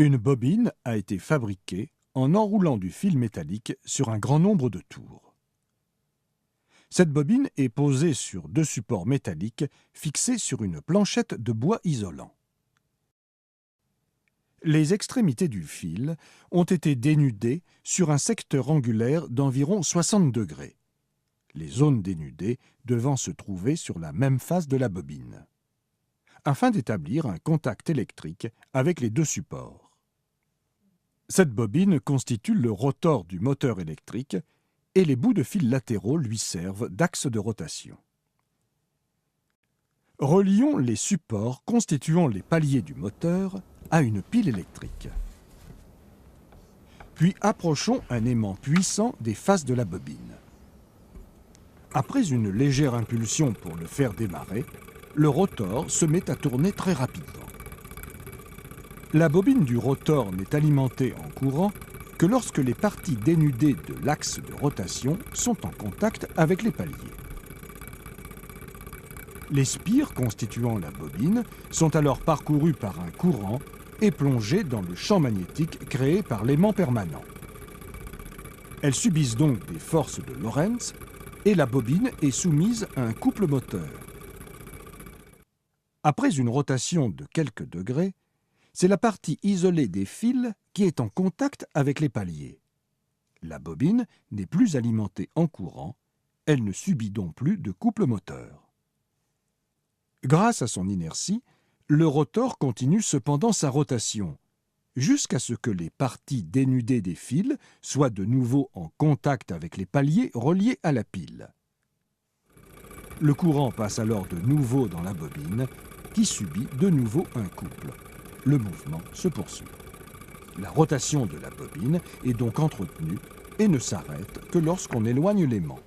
Une bobine a été fabriquée en enroulant du fil métallique sur un grand nombre de tours. Cette bobine est posée sur deux supports métalliques fixés sur une planchette de bois isolant. Les extrémités du fil ont été dénudées sur un secteur angulaire d'environ 60 degrés, les zones dénudées devant se trouver sur la même face de la bobine, afin d'établir un contact électrique avec les deux supports. Cette bobine constitue le rotor du moteur électrique et les bouts de fil latéraux lui servent d'axe de rotation. Relions les supports constituant les paliers du moteur à une pile électrique. Puis approchons un aimant puissant des faces de la bobine. Après une légère impulsion pour le faire démarrer, le rotor se met à tourner très rapidement. La bobine du rotor n'est alimentée en courant que lorsque les parties dénudées de l'axe de rotation sont en contact avec les paliers. Les spires constituant la bobine sont alors parcourus par un courant et plongés dans le champ magnétique créé par l'aimant permanent. Elles subissent donc des forces de Lorentz et la bobine est soumise à un couple moteur. Après une rotation de quelques degrés, c'est la partie isolée des fils qui est en contact avec les paliers. La bobine n'est plus alimentée en courant, elle ne subit donc plus de couple moteur. Grâce à son inertie, le rotor continue cependant sa rotation, jusqu'à ce que les parties dénudées des fils soient de nouveau en contact avec les paliers reliés à la pile. Le courant passe alors de nouveau dans la bobine, qui subit de nouveau un couple. Le mouvement se poursuit. La rotation de la bobine est donc entretenue et ne s'arrête que lorsqu'on éloigne l'aimant.